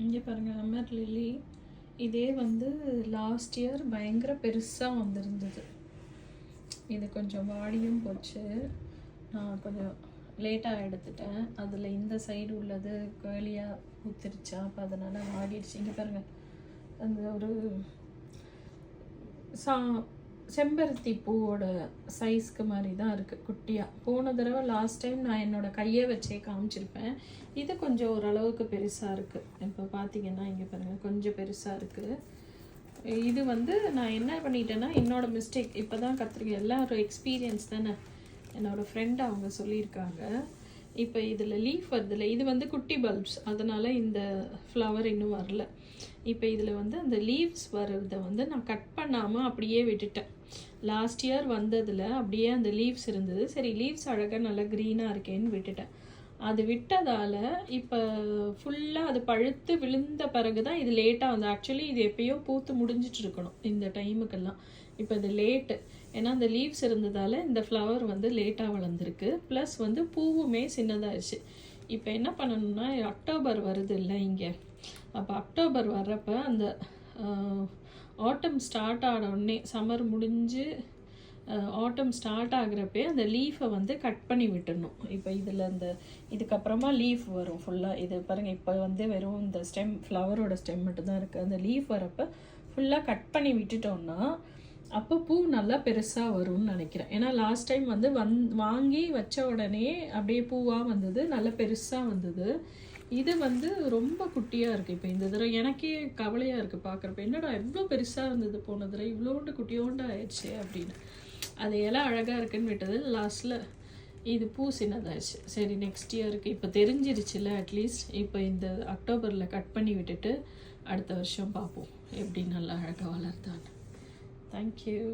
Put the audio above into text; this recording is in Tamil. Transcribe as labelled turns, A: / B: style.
A: இங்கே பாருங்கள் அமர் லில்லி. இதே வந்து லாஸ்ட் இயர் பயங்கர பெருசாக வந்திருந்தது. இது கொஞ்சம் வாடியும் போச்சு. நான் கொஞ்சம் லேட்டாக எடுத்துட்டேன். அதில் இந்த சைடு உள்ளது கேலியாக ஊற்றிருச்சா, அப்போ அதனால் வாடிடுச்சு. இங்கே பாருங்கள், அந்த ஒரு செம்பருத்தி பூவோட சைஸ்க்கு மாதிரி தான் இருக்குது, குட்டியாக. போன தடவை லாஸ்ட் டைம் நான் என்னோடய கையை வச்சே காமிச்சிருப்பேன். இது கொஞ்சம் ஓரளவுக்கு பெருசாக இருக்குது. இப்போ பார்த்தீங்கன்னா இங்கே பாருங்கள், கொஞ்சம் பெருசாக இருக்குது. இது வந்து நான் என்ன பண்ணிட்டேன்னா, என்னோடய மிஸ்டேக். இப்போ தான் கற்றுருக்கேன், எல்லாம் ஒரு எக்ஸ்பீரியன்ஸ் தானே. என்னோடய ஃப்ரெண்டு அவங்க சொல்லியிருக்காங்க. இப்போ இதில் லீஃப் வருதில்ல, இது வந்து குட்டி பல்ப்ஸ், அதனால் இந்த ஃப்ளவர் இன்னும் வரல. இப்போ இதில் வந்து அந்த லீவ்ஸ் வர்றதை வந்து நான் கட் பண்ணாமல் அப்படியே விட்டுட்டேன். லாஸ்ட் இயர் வந்ததில் அப்படியே அந்த லீவ்ஸ் இருந்தது. சரி, லீவ்ஸ் அழகாக நல்லா க்ரீனாக இருக்கேன்னு விட்டுட்டேன். அது விட்டதால் இப்போ ஃபுல்லாக அது பழுத்து விழுந்த பிறகு தான் இது லேட்டாக வந்து, ஆக்சுவலி இது எப்பயோ பூத்து முடிஞ்சிட்டு இருக்கணும் இந்த டைமுக்கெல்லாம். இப்போ இது லேட்டு, ஏன்னா அந்த லீவ்ஸ் இருந்ததால் இந்த ஃப்ளவர் வந்து லேட்டாக வளர்ந்துருக்கு. ப்ளஸ் வந்து பூவுமே சின்னதாகிடுச்சு. இப்போ என்ன பண்ணணும்னா, அக்டோபர் வருது இல்லை இங்கே, அப்போ அக்டோபர் வர்றப்போ அந்த ஆட்டம் ஸ்டார்ட் ஆன உடனே, சம்மர் முடிஞ்சு ஆட்டம் ஸ்டார்ட் ஆகிறப்பே அந்த லீஃபை வந்து கட் பண்ணி விட்டுடணும். இப்போ இதில் அந்த இதுக்கப்புறமா லீஃப் வரும் ஃபுல்லாக. இது பாருங்கள், இப்போ வந்து வெறும் இந்த ஸ்டெம், ஃப்ளவரோட ஸ்டெம் மட்டும்தான் இருக்குது. அந்த லீஃப் வரப்போ ஃபுல்லாக கட் பண்ணி விட்டுட்டோம்னா அப்போ பூ நல்லா பெருசாக வரும்னு நினைக்கிறேன். ஏன்னா லாஸ்ட் டைம் வந்து வாங்கி வச்ச உடனே அப்படியே பூவாக வந்தது, நல்லா பெருசாக வந்தது. இது வந்து ரொம்ப குட்டியாக இருக்குது. இப்போ இந்த தடவை எனக்கே கவலையாக இருக்குது பார்க்குறப்ப, என்னடா எவ்வளோ பெருசாக இருந்தது போன தடவை, இவ்வளோண்டு குட்டியோண்டு ஆயிடுச்சு அப்படின்னு. அது எல்லாம் அழகாக இருக்குன்னு விட்டது, லாஸ்ட்டில் இது பூ சின்னதாகிடுச்சு. சரி, நெக்ஸ்ட் இயருக்கு இப்போ தெரிஞ்சிருச்சுல அட்லீஸ்ட். இப்போ இந்த அக்டோபரில் கட் பண்ணி விட்டுட்டு அடுத்த வருஷம் பார்ப்போம் எப்படி நல்லா அழகாக வளர்த்தான்னு. Thank you.